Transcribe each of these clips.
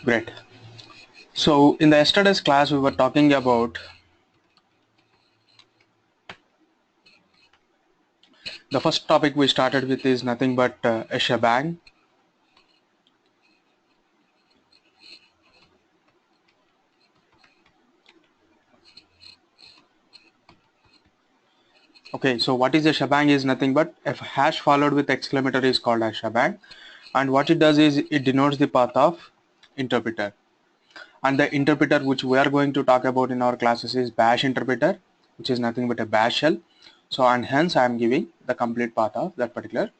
Great. So in the yesterday's class, we were talking about the first topic we started with is nothing but a shebang. Okay, so what is a shebang is nothing but a hash followed with exclamator is called as shebang, and what it does is it denotes the path of interpreter. And the interpreter which we are going to talk about in our classes is bash interpreter, which is nothing but a bash shell. So and hence I am giving the complete path of that particular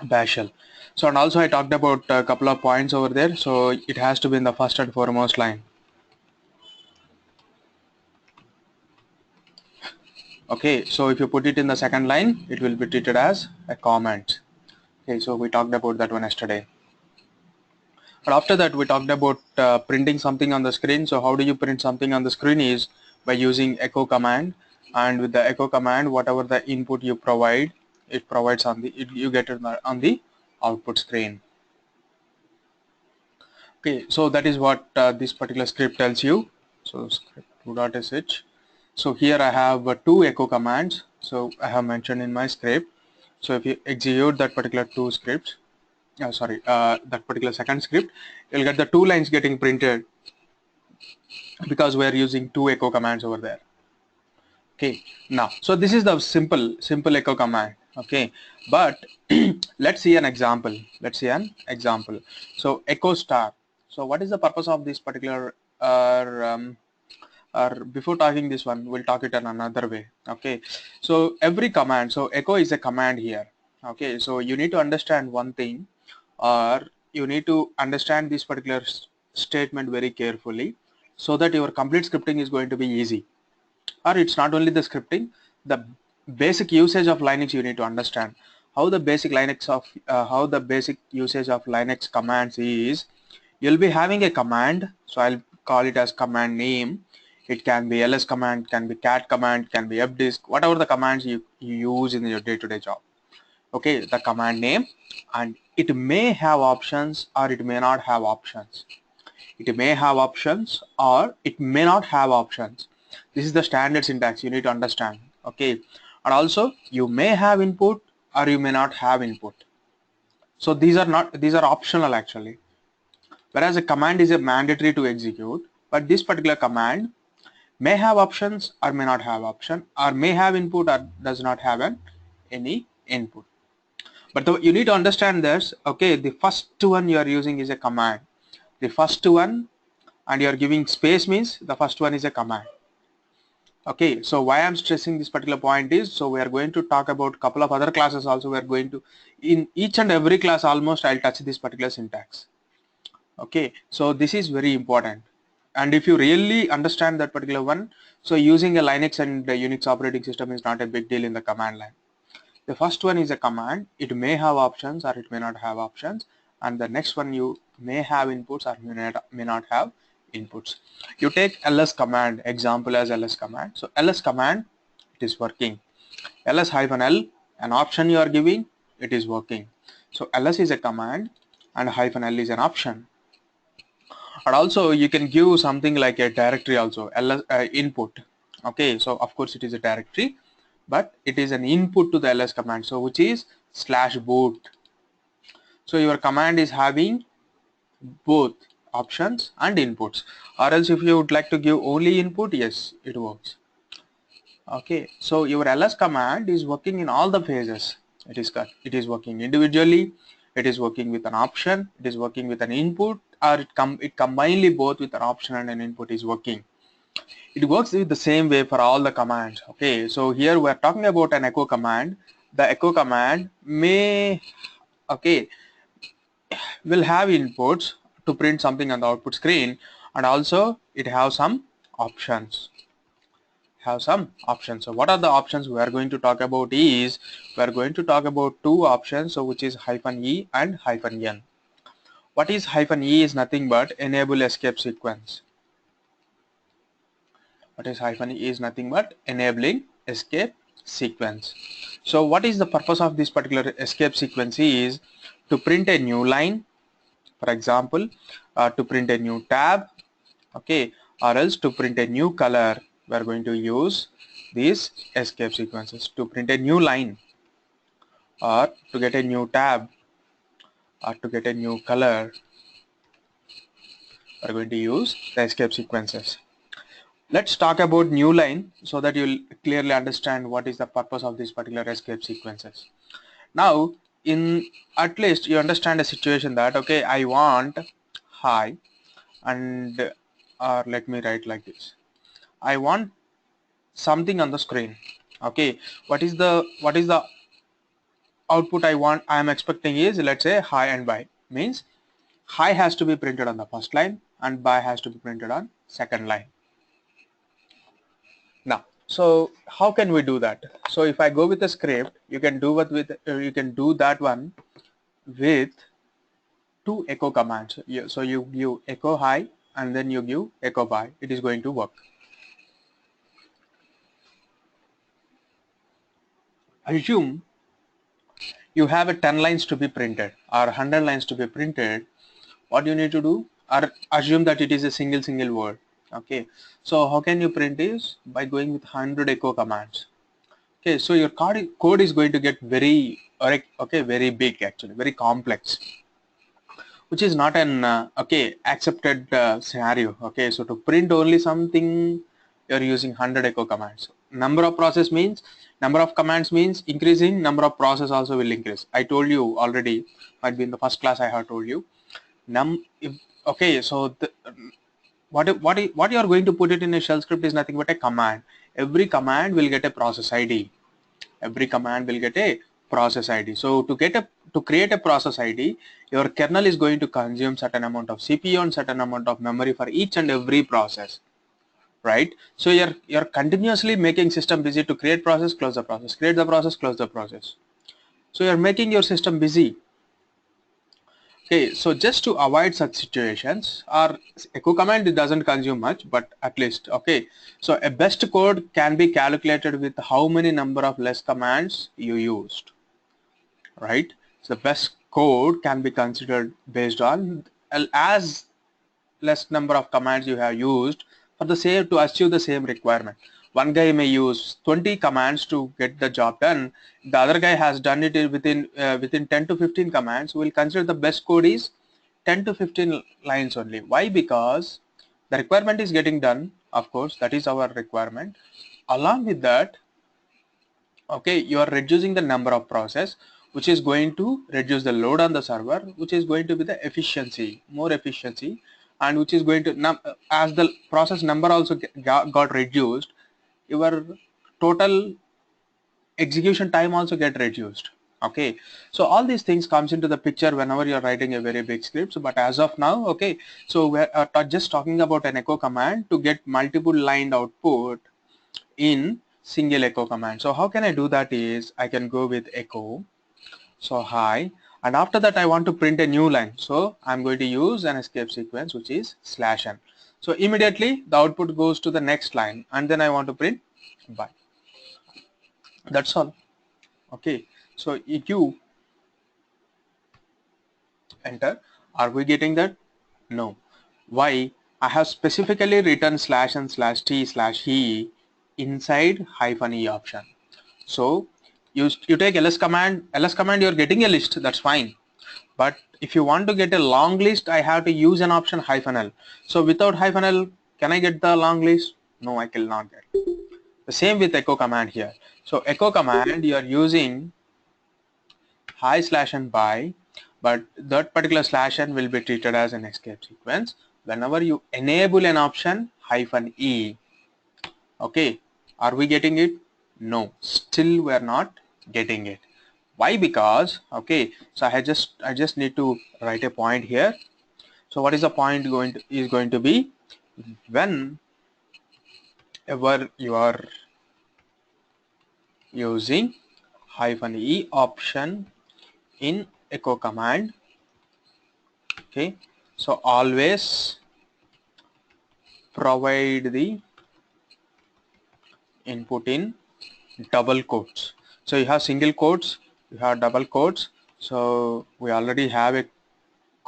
bash shell. So and also I talked about a couple of points over there. So it has to be in the first and foremost line. Okay, so if you put it in the second line, it will be treated as a comment. Okay, so we talked about that one yesterday. But after that, we talked about printing something on the screen. So how do you print something on the screen is by using echo command. And with the echo command, whatever the input you provide, it provides on the, you get it on the output screen. Okay, so that is what this particular script tells you. So script 2.sh. So here I have two echo commands. So I have mentioned in my script. So if you execute that particular two scripts, that particular second script, you'll get the two lines getting printed because we're using two echo commands over there. Okay, now, so this is the simple echo command. Okay, but let's see an example. Let's see an example. So echo star. So what is the purpose of this particular or before talking this one, we'll talk it in another way. Okay, so every command, so echo is a command here. Okay, so you need to understand one thing, or you need to understand this particular statement very carefully so that your complete scripting is going to be easy. Or it's not only the scripting, the basic usage of Linux you need to understand. How the basic usage of Linux commands is, you'll be having a command, so I'll call it as command name. It can be ls command, can be cat command, can be fdisk, whatever the commands you use in your day-to-day job. Okay, the command name, and it may have options or it may not have options. It may have options or it may not have options. This is the standard syntax you need to understand. Okay, and also you may have input or you may not have input. So these are optional actually, whereas a command is a mandatory to execute, but this particular command may have options or may not have option, or may have input or does not have any input. But you need to understand this. Okay, the first one you are using is a command. The first one, and you are giving space means the first one is a command. Okay, so why I'm stressing this particular point is, so we are going to talk about couple of other classes also. We are going to, in each and every class almost, I'll touch this particular syntax. Okay, so this is very important, and if you really understand that particular one, so using a Linux and a Unix operating system is not a big deal in the command line. The first one is a command. It may have options or it may not have options, and the next one you may have inputs or may not have inputs. You take ls command, example as ls command. So ls command, it is working. ls -l, an option you are giving, it is working. So ls is a command and -l is an option. And also you can give something like a directory also, ls input. Okay, so of course it is a directory, but it is an input to the ls command, so which is /boot. So your command is having both options and inputs, or else if you would like to give only input, yes, it works. Okay, so your ls command is working in all the phases. It is working individually, it is working with an option, it is working with an input, or it combinedly both with an option and an input is working. It works with the same way for all the commands. Okay, so here we are talking about an echo command. The echo command may, okay, will have inputs to print something on the output screen, and also it have some options. So what are the options we are going to talk about is, we are going to talk about two options, so which is -e and -n. What is -e is nothing but enable escape sequence. What is -e is nothing but enabling escape sequence. So what is the purpose of this particular escape sequence is to print a new line, For example, to print a new tab, okay, or else to print a new color, we are going to use these escape sequences. To print a new line, or to get a new tab, or to get a new color, we are going to use the escape sequences. Let's talk about new line so that you'll clearly understand what is the purpose of these particular escape sequences. Now, in at least you understand a situation that, okay, I want hi, and or let me write like this. I want something on the screen. Okay, what is the output I am expecting is, let's say, hi and bye. Means hi has to be printed on the first line and bye has to be printed on second line. Now, so how can we do that? So if I go with a script, you can do what with you can do that one with two echo commands. So you give echo hi and then you give echo bye. It is going to work. Assume you have a 10 lines to be printed or 100 lines to be printed. What you need to do, or assume that it is a single word. Okay, so how can you print this? By going with 100 echo commands. Okay, so your code is going to get very very big, actually very complex, which is not an accepted scenario. Okay, so to print only something, you're using 100 echo commands. Number of process means, number of commands means increasing, number of process also will increase. I told you already, might be in the first class I have told you. Okay, so what you are going to put it in a shell script is nothing but a command. Every command will get a process ID. Every command will get a process ID. So to create a process ID, your kernel is going to consume certain amount of CPU and certain amount of memory for each and every process, right? So you're continuously making system busy to create process, close the process, create the process, close the process. So you're making your system busy. Okay, so just to avoid such situations, our echo command, it doesn't consume much, but at least, okay, so a best code can be calculated with how many number of less commands you used, right? So the best code can be considered based on as less number of commands you have used for the same, to achieve the same requirement. One guy may use 20 commands to get the job done. The other guy has done it within 10 to 15 commands. We'll consider the best code is 10 to 15 lines only. Why? Because the requirement is getting done. Of course, that is our requirement. Along with that, okay, you are reducing the number of process, which is going to reduce the load on the server, which is going to be the efficiency, more efficiency, and which is going to as the process number also got reduced, your total execution time also get reduced. Okay, so all these things comes into the picture whenever you're writing a very big script. But as of now, okay, so we're just talking about an echo command to get multiple lined output in single echo command. So how can I do that is, I can go with echo, so hi, and after that I want to print a new line, so I'm going to use an escape sequence which is /n. So immediately the output goes to the next line, and then I want to print bye. That's all. Okay, so if you enter, are we getting that? No. Why? I have specifically written /n/t/e inside -e option. So you take ls command, you're getting a list, that's fine. But if you want to get a long list, I have to use an option -l. So without -l, can I get the long list? No, I cannot get. The same with echo command here. So echo command, you are using hi/n bye, but that particular /n will be treated as an escape sequence whenever you enable an option -e. Okay, are we getting it? No, still we are not getting it. Why? Because, okay, so I just need to write a point here. So what is the point going to be, whenever you are using -e option in echo command, okay, so always provide the input in double quotes. So you have single quotes, you have double quotes. So we already have a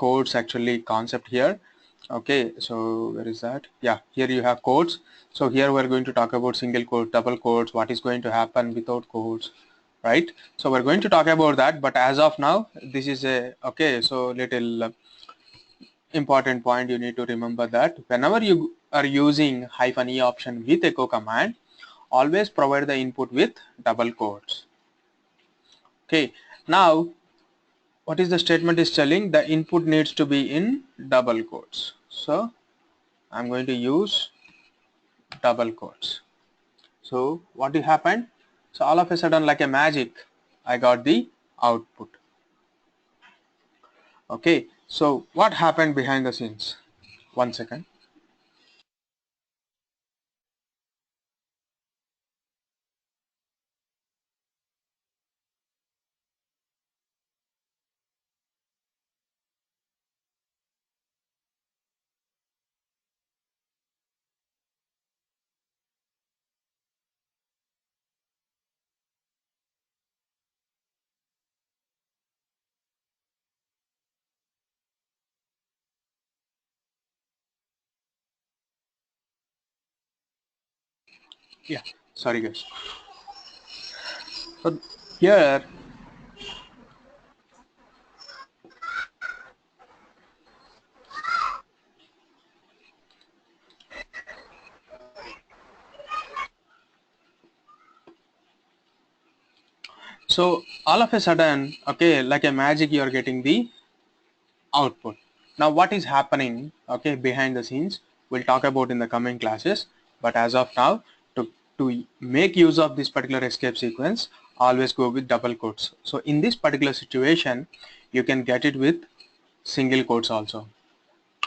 codes actually concept here. Okay, so where is that? Yeah, here you have codes. So here we're going to talk about single quote, double quotes, what is going to happen without quotes, right? So we're going to talk about that, but as of now, this is a, okay, so little important point you need to remember that whenever you are using -e option with echo command, always provide the input with double quotes. Okay, now what is the statement is telling? The input needs to be in double quotes. So I'm going to use double quotes. So what will happen? So all of a sudden, like a magic, I got the output. Okay, so what happened behind the scenes? One second. Yeah, sorry guys. So here, so all of a sudden, okay, like a magic, you are getting the output. Now what is happening, okay, behind the scenes, we'll talk about in the coming classes, but as of now, to make use of this particular escape sequence, always go with double quotes. So in this particular situation, you can get it with single quotes also,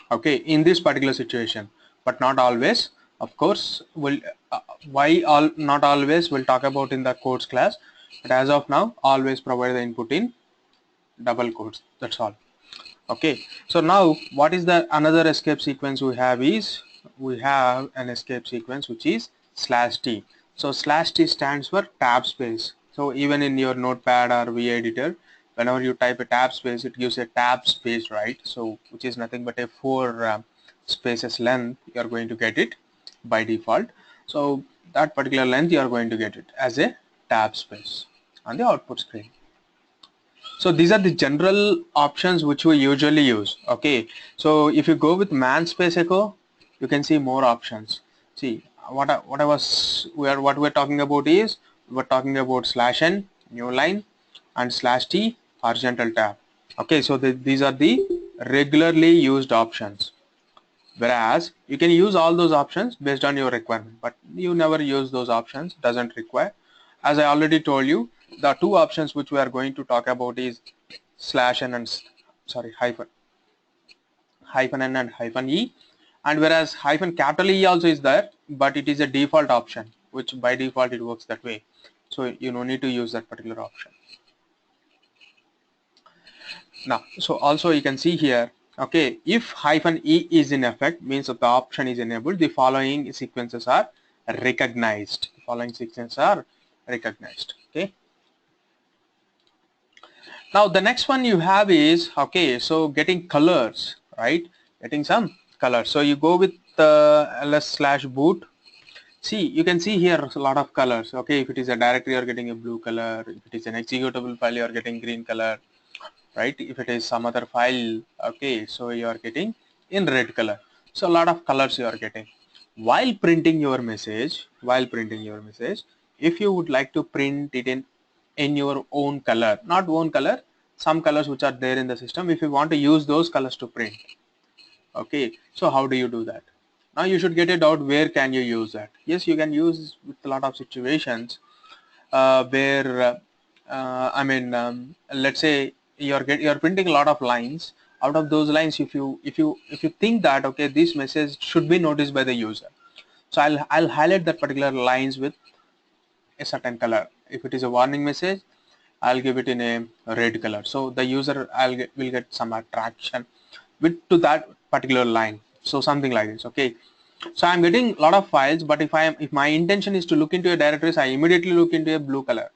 okay, in this particular situation, but not always. Of course, will why all not always, we'll talk about in the quotes class, but as of now, always provide the input in double quotes. That's all. Okay, so now what is the another escape sequence we have is, we have an escape sequence which is /t. So /t stands for tab space. So even in your notepad or v editor, whenever you type a tab space, it gives a tab space, right? So which is nothing but a 4 spaces length. You are going to get it by default. So that particular length, you are going to get it as a tab space on the output screen. So these are the general options which we usually use. Okay, so if you go with man space echo, you can see more options. See what I was what we're talking about is, we're talking about /n new line and /t horizontal tab. Okay, so these are the regularly used options, whereas you can use all those options based on your requirement, but you never use those options, doesn't require. As I already told you, the two options which we are going to talk about is /n and sorry -n and -e, and whereas -E also is there, but it is a default option, which by default it works that way, so you no need to use that particular option. Now, so also you can see here, okay, if -e is in effect, means that the option is enabled, the following sequences are recognized. The following sequences are recognized. Okay. Now the next one you have is, okay, so getting colors, right? Getting some colors. So you go with ls/boot. See, you can see here a lot of colors. Okay, if it is a directory, you're getting a blue color. If it is an executable file, you're getting green color, right? If it is some other file, okay, so you are getting in red color. So a lot of colors you are getting. While printing your message, if you would like to print it in your own color, not own color, some colors which are there in the system, if you want to use those colors to print, okay, so how do you do that? Now you should get a doubt, where can you use that? Yes, you can use with a lot of situations where I mean, let's say you're printing a lot of lines. Out of those lines, if you think that, okay, this message should be noticed by the user, so I'll highlight that particular lines with a certain color. If it is a warning message, I'll give it in a red color, so the user will get some attraction with to that particular line. So something like this. Okay, so I'm getting a lot of files, but if my intention is to look into a directories, I immediately look into a blue color,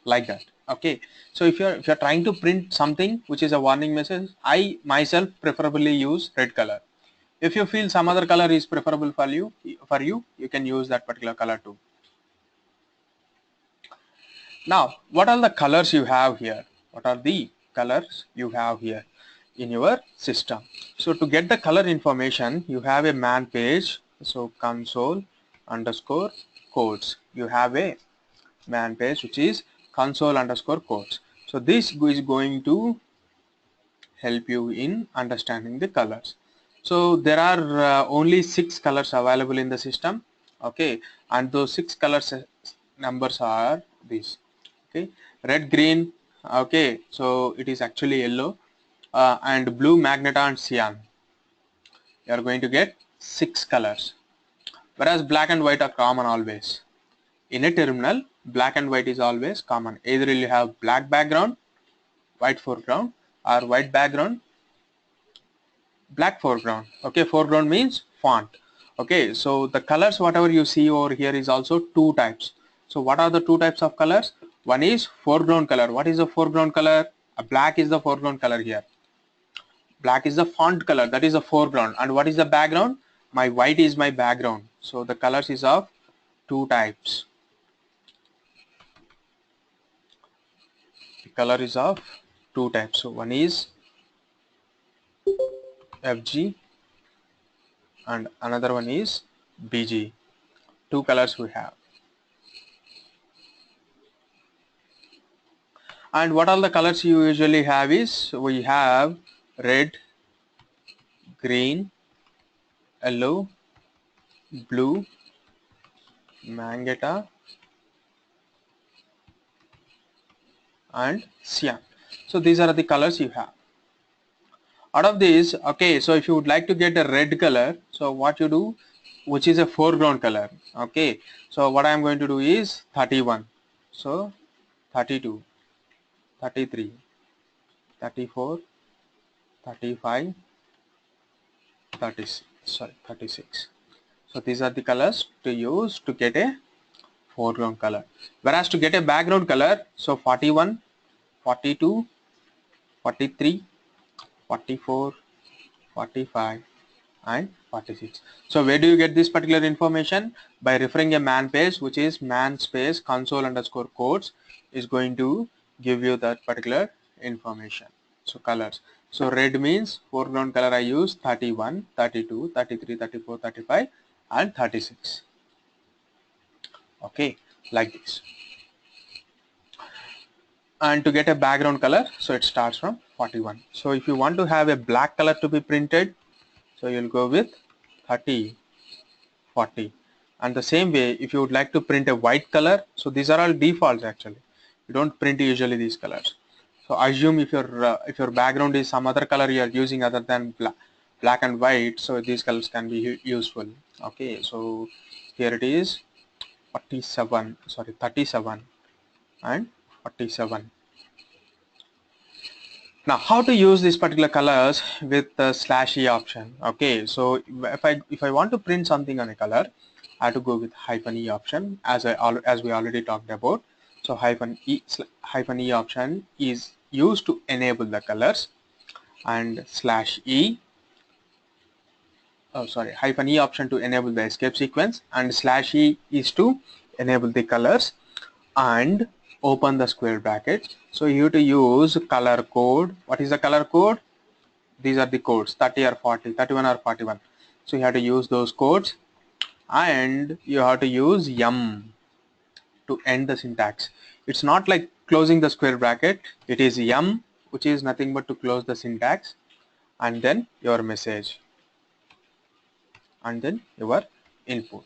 like that. Okay, so if you're trying to print something which is a warning message, I myself preferably use red color. If you feel some other color is preferable for you can use that particular color too. Now, what are the colors you have here? What are the colors you have here in your system? So to get the color information, you have a man page. So console underscore codes. You have a man page which is console underscore codes. So this is going to help you in understanding the colors. So there are only 6 colors available in the system. Okay, and those 6 colors numbers are these. Okay, red, green. Okay, so it is actually yellow, and blue, magenta, and cyan. You are going to get 6 colors, whereas black and white are common always. In a terminal, black and white is always common. Either you have black background, white foreground, or white background, black foreground. Okay, foreground means font. Okay, so the colors whatever you see over here is also 2 types. So what are the 2 types of colors? One is foreground color. What is the foreground color? Black is the foreground color here. Black is the font color, that is the foreground. And what is the background? My white is my background. So the colors is of 2 types. The color is of 2 types. So one is FG and another one is BG. 2 colors we have. And what all the colors you usually have is, we have red, green, yellow, blue, magenta, and cyan. So these are the colors you have. Out of these, okay, so if you would like to get a red color, so what you do, which is a foreground color. Okay, so what I am going to do is 31. So 32, 33, 34, 35, 36. So these are the colors to use to get a foreground color. Whereas to get a background color, so 41, 42, 43, 44, 45, and 46. So where do you get this particular information? By referring a man page, which is man space console underscore codes is going to give you that particular information. So colors. So red means foreground color I use 31, 32, 33, 34, 35, and 36. Okay, like this. And to get a background color, so it starts from 41. So if you want to have a black color to be printed, so you'll go with 30, 40. And the same way, if you would like to print a white color, so these are all defaults actually. You don't print usually these colors. So assume if your background is some other color you are using other than black and white, so these colors can be useful. Okay, so here it is 47, sorry 37 and 47. Now how to use these particular colors with the /e option. Okay, so if I want to print something on a color, I have to go with -e option as we already talked about. So -e option is used to enable the colors, and /e -e option to enable the escape sequence, and /e is to enable the colors, and open the square bracket. So you have to use color code. What is the color code? These are the codes 30 or 40, 31 or 41. So you have to use those codes, and you have to use yum to end the syntax. It's not like closing the square bracket. It is yum, which is nothing but to close the syntax, and then your message, and then your input.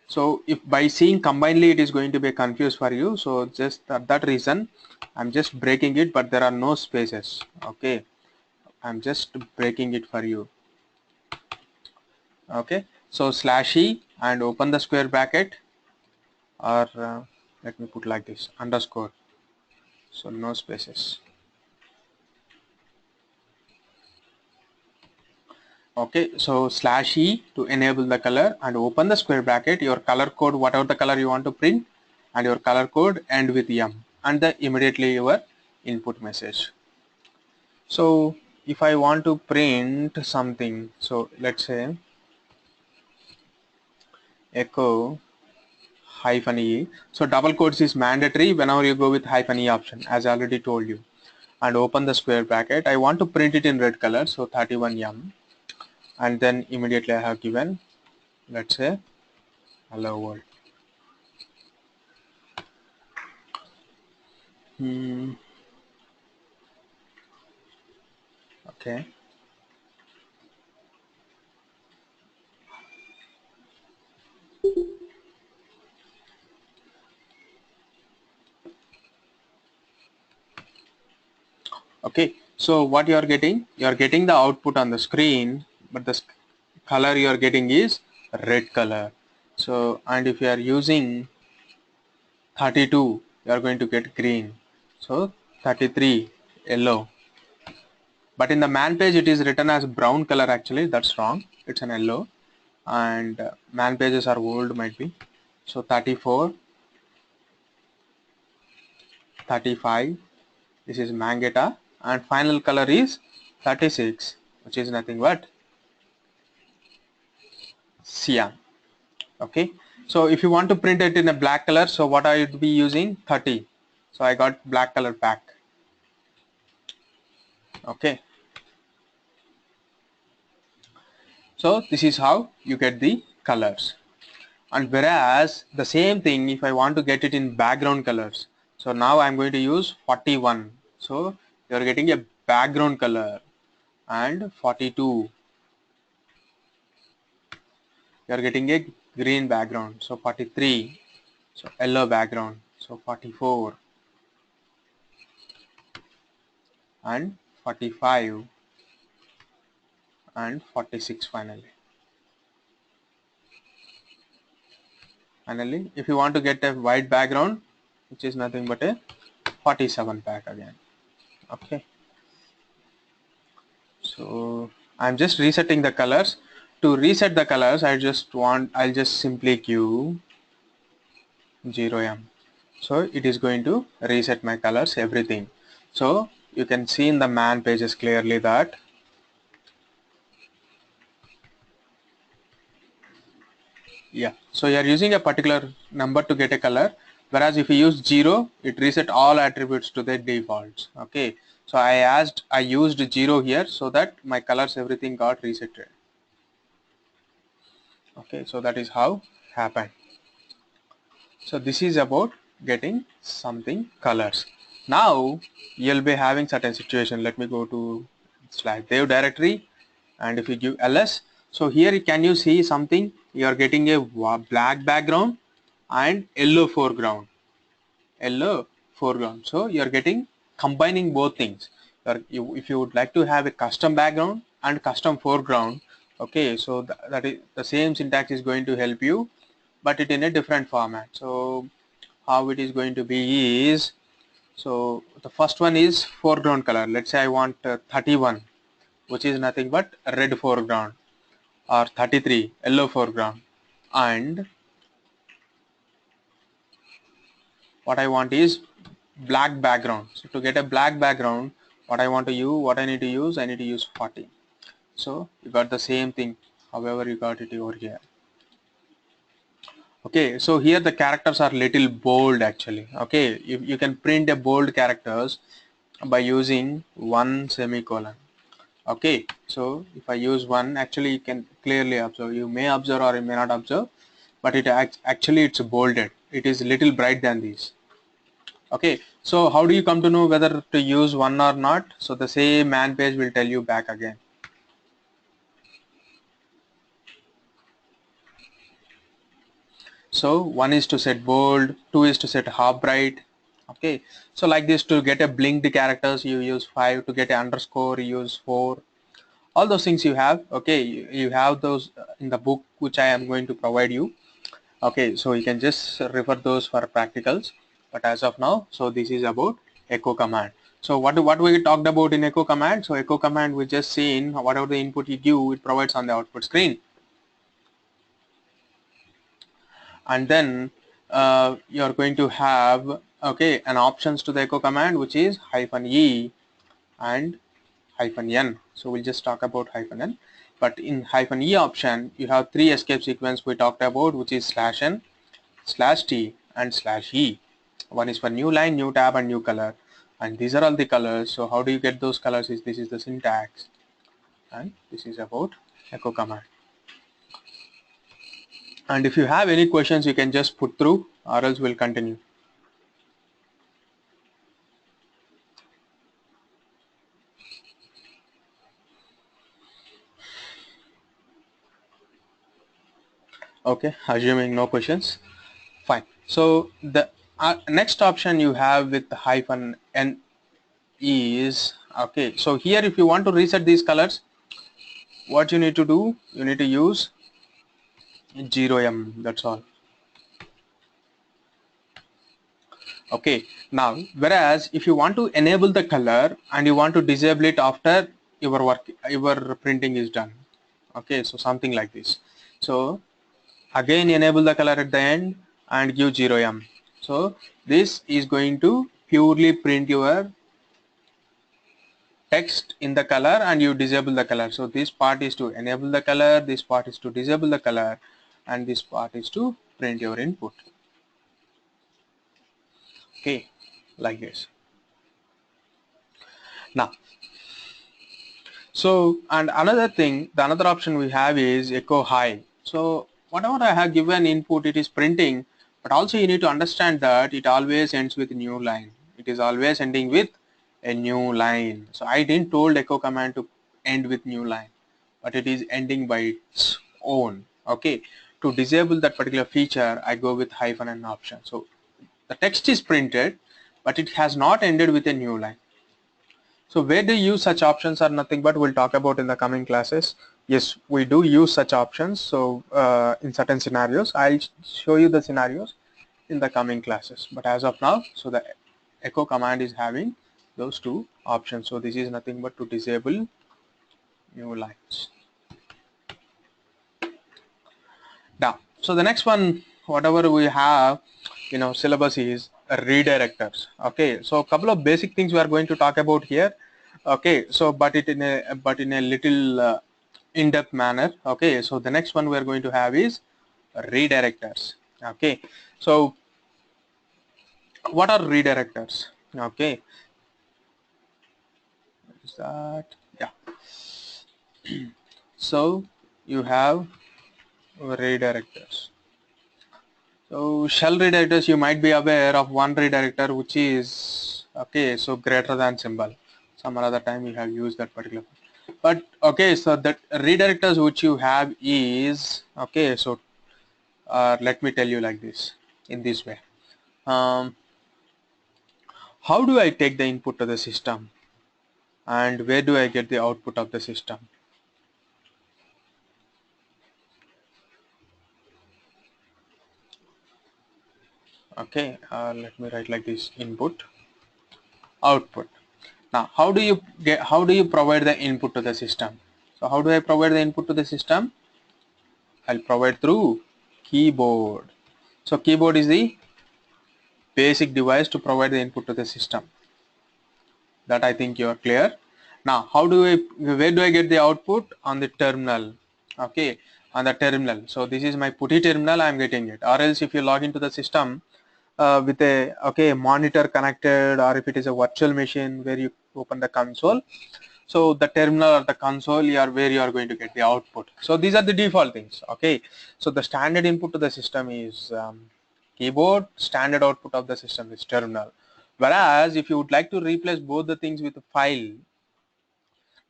So if by seeing combinedly it is going to be confused for you, so just that reason I'm just breaking it, but there are no spaces. Okay, I'm just breaking it for you. Okay, so /e and open the square bracket, or let me put like this, underscore, so no spaces. Okay, so /e to enable the color, and open the square bracket, your color code, whatever the color you want to print, and your color code end with yum. and then immediately your input message. So if I want to print something, so let's say echo hyphen e. So double quotes is mandatory whenever you go with hyphen e option, as I already told you. And open the square bracket. I want to print it in red color, so 31M, and then immediately I have given, let's say, hello world. Okay. Okay, so what you are getting? You are getting the output on the screen, but the color you are getting is red color. So, and if you are using 32, you are going to get green. So 33, yellow. But in the man page, it is written as brown color actually. That's wrong. It's an yellow. And man pages are old, might be. So 34, 35. This is Mangetta. And final color is 36, which is nothing but cyan. Okay, so if you want to print it in a black color, so what I would be using 30. So I got black color back. Okay, so this is how you get the colors. And whereas the same thing, if I want to get it in background colors, so now I'm going to use 41. So you're getting a background color. And 42, you're getting a green background. So 43, so yellow background. So 44 and 45 and 46 finally. Finally, if you want to get a white background, which is nothing but a 47 back again. Okay, so I'm just resetting the colors. To reset the colors, I'll just simply queue 0M. So it is going to reset my colors, everything. So you can see in the man pages clearly that yeah, so you are using a particular number to get a color, whereas if you use 0, it reset all attributes to their defaults. Okay, so I used 0 here so that my colors everything got resetted. Okay, so that is how happened. So this is about getting something colors. Now you'll be having certain situation. Let me go to slash dev directory, and if you give ls, so here can you see something? You are getting a black background and yellow foreground. Yellow foreground. So you are getting combining both things. If you would like to have a custom background and custom foreground, okay, so that is the same syntax is going to help you, but it in a different format. So how it is going to be is, so the first one is foreground color. Let's say I want 31, which is nothing but red foreground, or 33 yellow foreground, and what I want is black background. So to get a black background, what I need to use, I need to use 40. So you got the same thing, however you got it over here. Okay, so here the characters are little bold actually. Okay, you can print a bold characters by using one semicolon. Okay, so if I use one, actually you can clearly observe, you may observe or you may not observe, but it actually it's bolded, it is little bright than these. Okay, so how do you come to know whether to use one or not? So the same man page will tell you back again. So one is to set bold, two is to set half bright. Okay, so like this, to get a blinked characters you use 5, to get an underscore you use 4. All those things you have. Okay, you have those in the book which I am going to provide you. Okay, so you can just refer those for practicals, but as of now, so this is about echo command. So what we talked about in echo command? So echo command, we just seen whatever the input you give, it provides on the output screen. And then you are going to have okay, an options to the echo command, which is -e and -n. So we'll just talk about -n. But in -e option, you have three escape sequence we talked about, which is /n, /t, and /e. One is for new line, new tab, and new color. And these are all the colors. So how do you get those colors? Is this is the syntax, and this is about echo command. And if you have any questions, you can just put through, or else we'll continue. Okay, assuming no questions, fine. So the next option you have with the -n is, okay, so here if you want to reset these colors, what you need to do, you need to use 0m, that's all. Okay, now whereas if you want to enable the color and you want to disable it after your printing is done, okay, so something like this. So again enable the color at the end and give 0m. So this is going to purely print your text in the color and you disable the color. So this part is to enable the color, this part is to disable the color, and this part is to print your input. Okay, like this. Now, so and another thing, the another option we have is echo high. So whatever I have given input, it is printing, but also you need to understand that it always ends with new line. It is always ending with a new line. So I didn't told echo command to end with new line, but it is ending by its own. Okay, to disable that particular feature, I go with -n option. So the text is printed, but it has not ended with a new line. So where do you use such options are nothing but we'll talk about in the coming classes. Yes, we do use such options. So in certain scenarios, I'll show you the scenarios in the coming classes. But as of now, so the echo command is having those two options. So this is nothing but to disable new lines. Now, so the next one, whatever we have, syllabus is redirectors. Okay, so a couple of basic things we are going to talk about here. Okay, so but in a little in-depth manner. Okay, so the next one we are going to have is redirectors. Okay, so what are redirectors? Okay, is that, yeah. So you have redirectors. So shell redirectors, you might be aware of one redirector which is, okay, so greater than symbol. Some other time you have used that particular. But okay, so that redirectors which you have is, okay, so let me tell you like this, in this way. How do I take the input to the system and where do I get the output of the system? Okay, let me write like this: input, output. Now how do you provide the input to the system? So how do I provide the input to the system? I'll provide through keyboard. So keyboard is the basic device to provide the input to the system. That I think you are clear. Now where do I get the output? On the terminal. Okay, on the terminal. So this is my putty terminal, I'm getting it. Or else if you log into the system with a monitor connected, or if it is a virtual machine where you open the console, so the terminal or the console where you are going to get the output. So these are the default things. Okay, so the standard input to the system is keyboard, standard output of the system is terminal. Whereas if you would like to replace both the things with a file,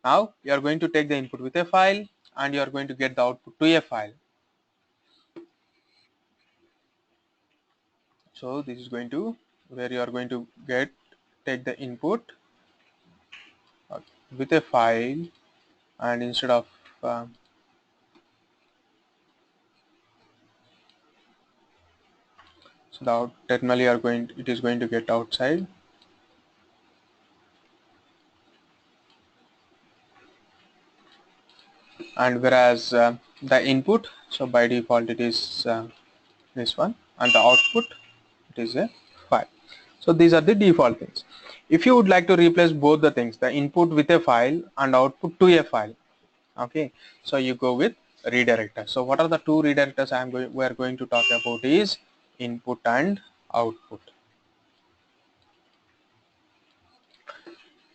now you are going to take the input with a file and you are going to get the output to a file. So this is going to where you are going to take the input with a file, and instead of so the terminal it is going to get outside, and whereas the input, so by default it is this one, and the output it is a file. So these are the default things. If you would like to replace both the things, the input with a file and output to a file, okay, so you go with redirector. So what are the two redirectors we are going to talk about is input and output.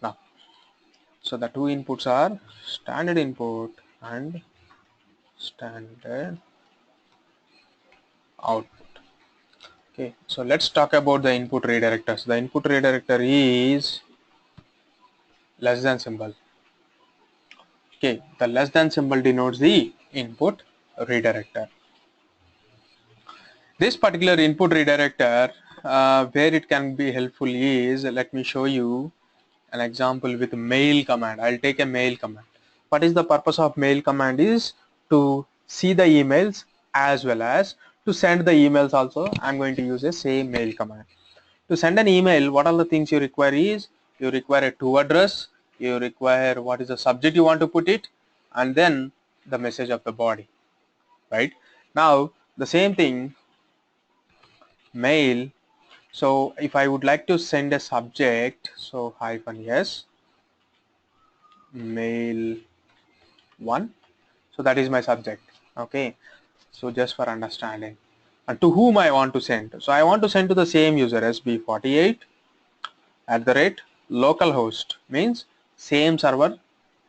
Now, so the two inputs are standard input and standard output. Okay, so let's talk about the input redirectors. The input redirector is less than symbol. Okay, the less than symbol denotes the input redirector. This particular input redirector, where it can be helpful is, let me show you an example with mail command. I'll take a mail command. What is the purpose of mail command is to see the emails as well as to send the emails also. I'm going to use a same mail command. To send an email, what are the things you require is, you require a to address, you require what is the subject you want to put it, and then the message of the body, right? Now, the same thing, mail. So if I would like to send a subject, so hyphen yes, mail 1, so that is my subject. Okay, so just for understanding, and to whom I want to send, so I want to send to the same user, sb48 at the rate localhost, means same server.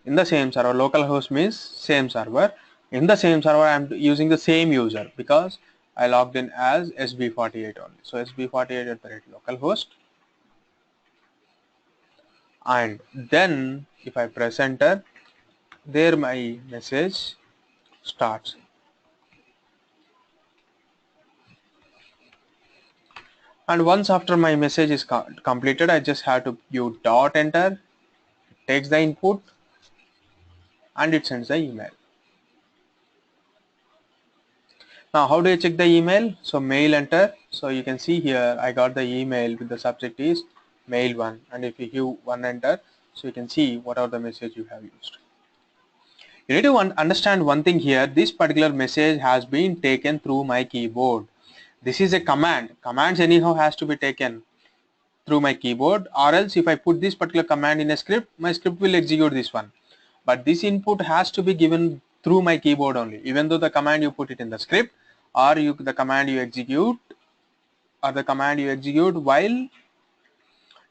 In the same server, localhost means same server. In the same server, I'm using the same user because I logged in as sb48 only. So sb48 at the rate localhost, and then if I press enter, there my message starts. And once after my message is completed, I just have to give dot enter, it takes the input and it sends the email. Now how do I check the email? So mail enter, so you can see here I got the email with the subject is mail 1, and if you give 1 enter, so you can see what are the message you have used. You need to understand one thing here, this particular message has been taken through my keyboard. This is a command. Commands anyhow has to be taken through my keyboard, or else if I put this particular command in a script, my script will execute this one. But this input has to be given through my keyboard only, even though the command you put it in the script, or the command you execute, while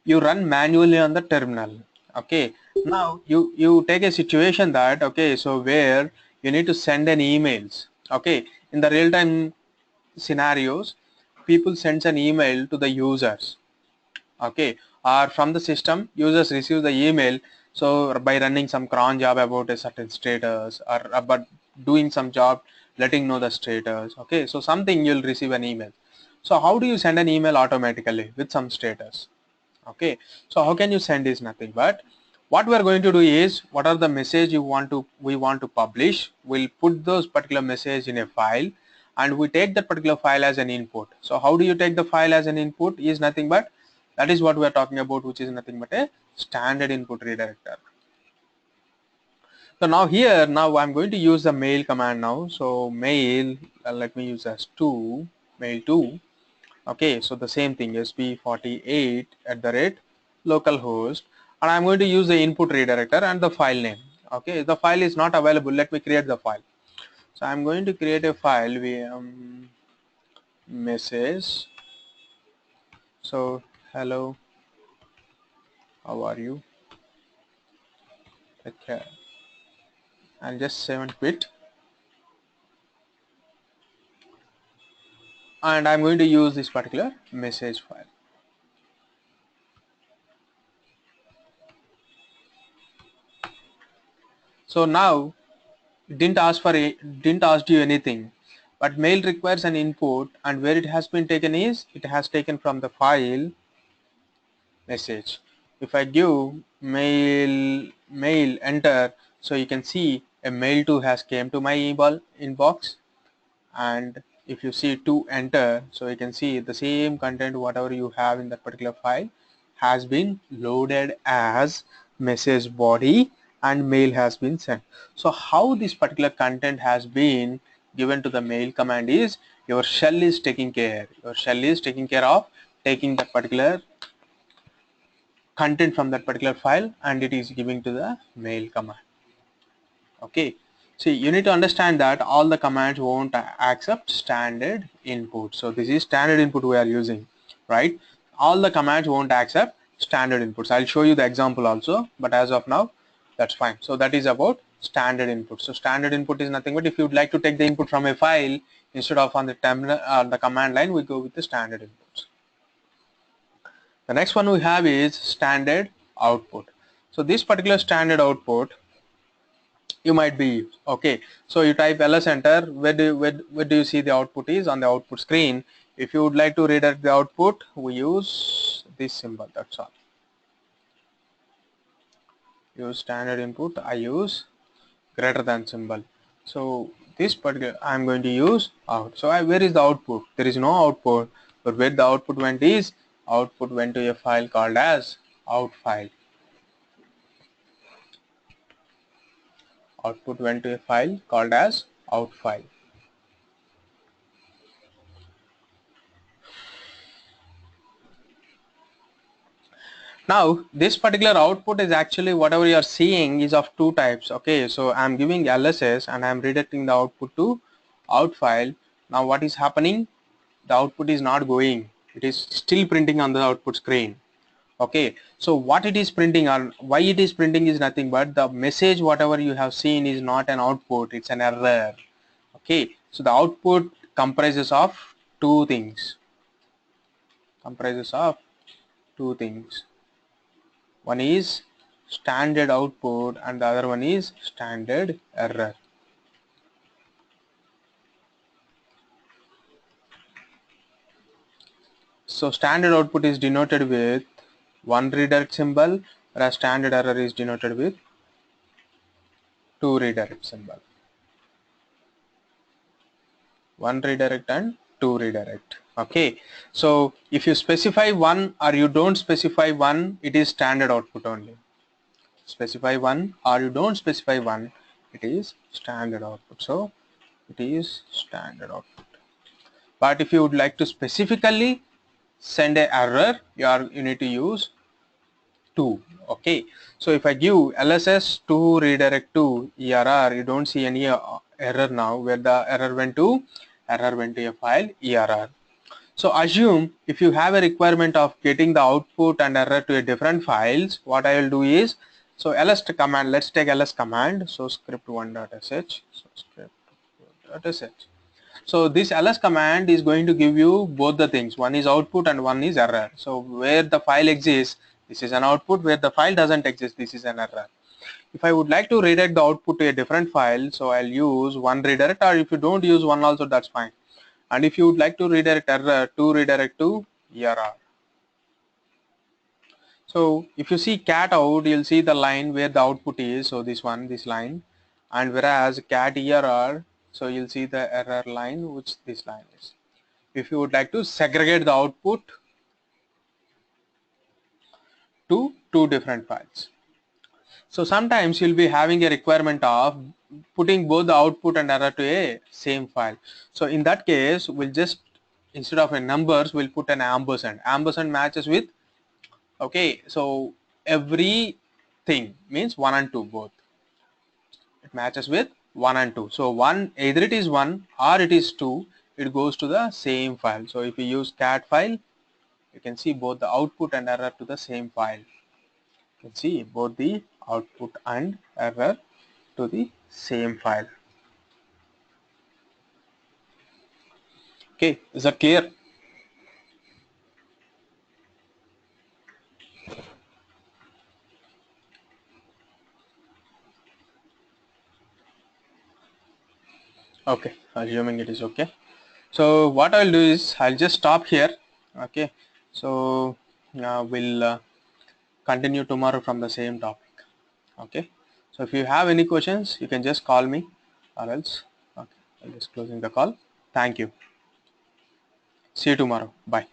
you run manually on the terminal. Okay, now you take a situation that, okay, so where you need to send an emails. Okay, in the real-time scenarios, people sends an email to the users, okay, or from the system users receive the email, so by running some cron job about a certain status, or about doing some job letting know the status, okay, so something you'll receive an email. So how do you send an email automatically with some status? Okay, so how can you send is nothing but what we are going to do is, what are the message we want to publish, we'll put those particular message in a file and we take that particular file as an input. So how do you take the file as an input is nothing but, that is what we are talking about, which is nothing but a standard input redirector. So now here, now I'm going to use the mail command now. So mail, let me use as 2, mail 2. Okay, so the same thing, sb48 at the rate localhost, and I'm going to use the input redirector and the file name. Okay, the file is not available, let me create the file. So I'm going to create a file with message. So hello, how are you? Okay, and just save and quit. And I'm going to use this particular message file. So now didn't ask you anything, but mail requires an input, and where it has been taken is, it has taken from the file message. If I give mail enter, so you can see a mail 2 has came to my email inbox, and if you see to enter, so you can see the same content whatever you have in that particular file has been loaded as message body and mail has been sent. So how this particular content has been given to the mail command is, your shell is taking care of taking that particular content from that particular file and it is giving to the mail command. Okay, see, you need to understand that all the commands won't accept standard input. So this is standard input we are using, right? All the commands won't accept standard inputs. I'll show you the example also, but as of now that's fine. So that is about standard input. So standard input is nothing but if you'd like to take the input from a file, instead of on the terminal the command line, we go with the standard inputs. The next one we have is standard output. So this particular standard output you might be okay. So you type ls enter. Where do you see the output is on the output screen? If you would like to redirect the output, we use this symbol. That's all. Use standard input. I use greater than symbol. So this particular I'm going to use out. So where is the output? There is no output, but where the output went is output went to a file called as out file. Output went to a file called as out file. Now this particular output is actually whatever you are seeing is of two types. Okay, so I'm giving LSS and I'm redirecting the output to out file. Now what is happening? The output is not going. It is still printing on the output screen. Okay, so what it is printing or why it is printing is nothing but the message whatever you have seen is not an output, it's an error. Okay, so the output comprises of two things. One is standard output and the other one is standard error. So standard output is denoted with one redirect symbol, whereas standard error is denoted with two redirect symbol. One redirect and two redirect. Okay, so if you specify one or you don't specify one, it is standard output only. Specify one or you don't specify one, it is standard output. So it is standard output. But if you would like to specifically send a error, you need to use 2. Okay, so if I give LSS to redirect to ERR, you don't see any error now. Where the error went to a file ERR. So assume if you have a requirement of getting the output and error to a different files, what I will do is, so ls command, let's take ls command. So script1.sh, so script.sh. So this ls command is going to give you both the things. One is output and one is error. So where the file exists, this is an output. Where the file doesn't exist, this is an error. If I would like to redirect the output to a different file, so I'll use one redirect, or if you don't use one also, that's fine. And if you would like to redirect error, to redirect to error. So if you see cat out, you'll see the line where the output is. So this one, this line, and whereas cat error, so you'll see the error line, which this line is. If you would like to segregate the output to two different files. So sometimes you'll be having a requirement of putting both the output and error to a same file. So in that case, we'll just, instead of a numbers, we'll put an ampersand. Ampersand matches with, okay, so everything means 1 and 2 both. It matches with 1 and 2. So one, either it is 1 or it is 2, it goes to the same file. So if you use cat file, you can see both the output and error to the same file. You can see both the output and error to the same file. Okay, is that clear? Okay, assuming it is okay. So what I'll do is I'll just stop here. Okay, so we'll continue tomorrow from the same topic. Okay, so if you have any questions, you can just call me, or else, okay, I'm just closing the call. Thank you. See you tomorrow. Bye.